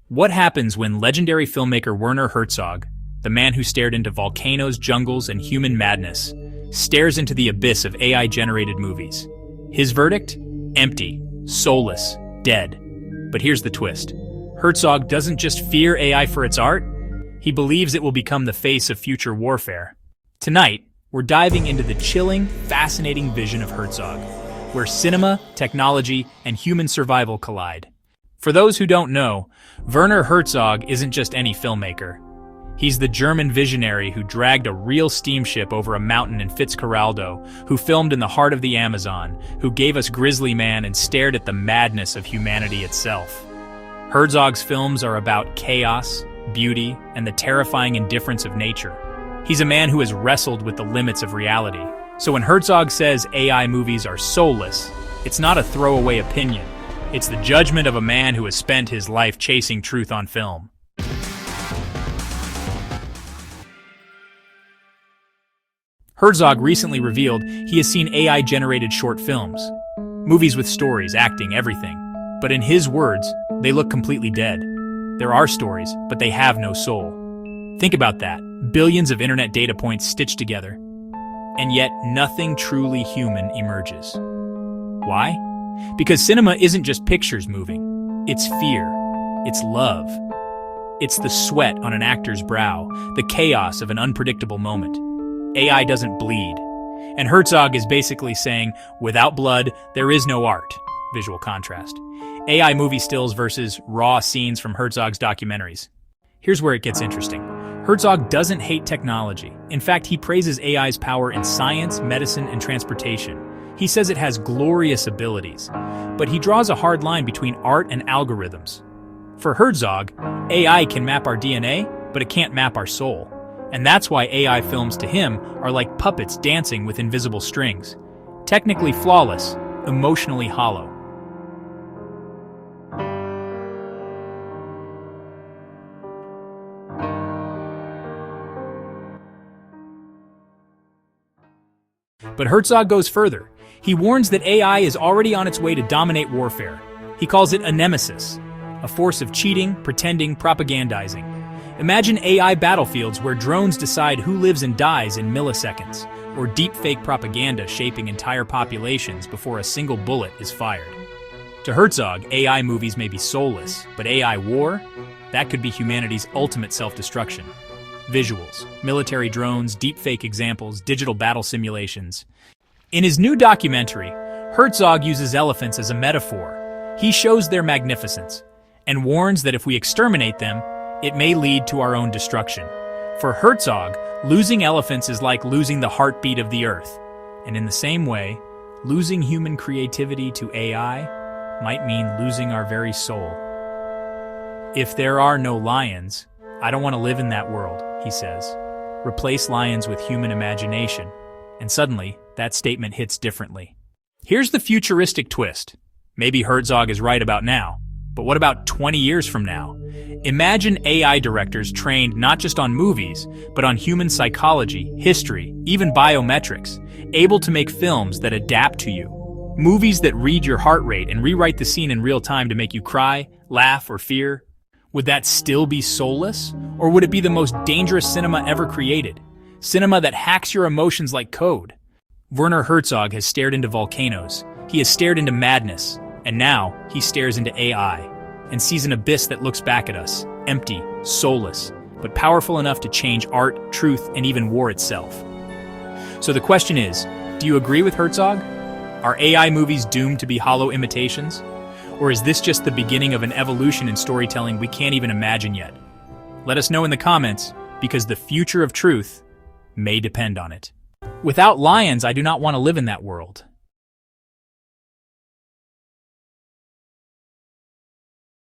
What happens when legendary filmmaker Werner Herzog, the man who stared into volcanoes, jungles, and human madness, stares into the abyss of AI-generated movies? His verdict? Empty, soulless, dead. But here's the twist. Herzog doesn't just fear AI for its art, he believes it will become the face of future warfare. Tonight, we're diving into the chilling, fascinating vision of Herzog, where cinema, technology, and human survival collide. For those who don't know, Werner Herzog isn't just any filmmaker. He's the German visionary who dragged a real steamship over a mountain in Fitzcarraldo, who filmed in the heart of the Amazon, who gave us Grizzly Man and stared at the madness of humanity itself. Herzog's films are about chaos, beauty, and the terrifying indifference of nature. He's a man who has wrestled with the limits of reality. So when Herzog says AI movies are soulless, it's not a throwaway opinion. It's the judgment of a man who has spent his life chasing truth on film. Herzog recently revealed he has seen AI-generated short films. Movies with stories, acting, everything. But in his words, they look completely dead. There are stories, but they have no soul. Think about that. Billions of internet data points stitched together. And yet, nothing truly human emerges. Why? Because cinema isn't just pictures moving. It's fear. It's love. It's the sweat on an actor's brow, the chaos of an unpredictable moment. AI doesn't bleed. And Herzog is basically saying, without blood, there is no art. Visual contrast. AI movie stills versus raw scenes from Herzog's documentaries. Here's where it gets interesting. Herzog doesn't hate technology. In fact, he praises AI's power in science, medicine, and transportation. He says it has glorious abilities. But he draws a hard line between art and algorithms. For Herzog, AI can map our DNA, but it can't map our soul. And that's why AI films to him are like puppets dancing with invisible strings. Technically flawless, emotionally hollow. But Herzog goes further. He warns that AI is already on its way to dominate warfare. He calls it a nemesis, a force of cheating, pretending, propagandizing. Imagine AI battlefields where drones decide who lives and dies in milliseconds, or deepfake propaganda shaping entire populations before a single bullet is fired. To Herzog, AI movies may be soulless, but AI war? That could be humanity's ultimate self-destruction. Visuals, military drones, deepfake examples, digital battle simulations. In his new documentary, Herzog uses elephants as a metaphor. He shows their magnificence, and warns that if we exterminate them, it may lead to our own destruction. For Herzog, losing elephants is like losing the heartbeat of the earth. And in the same way, losing human creativity to AI might mean losing our very soul. If there are no lions, I don't want to live in that world, he says. Replace lions with human imagination. And suddenly, that statement hits differently. Here's the futuristic twist. Maybe Herzog is right about now. But what about 20 years from now? Imagine AI directors trained not just on movies, but on human psychology, history, even biometrics, able to make films that adapt to you. Movies that read your heart rate and rewrite the scene in real time to make you cry, laugh, or fear. Would that still be soulless? Or would it be the most dangerous cinema ever created? Cinema that hacks your emotions like code. Werner Herzog has stared into volcanoes. He has stared into madness. And now, he stares into AI and sees an abyss that looks back at us, empty, soulless, but powerful enough to change art, truth, and even war itself. So the question is, do you agree with Herzog? Are AI movies doomed to be hollow imitations? Or is this just the beginning of an evolution in storytelling we can't even imagine yet? Let us know in the comments, because the future of truth may depend on it. Without lions, I do not want to live in that world.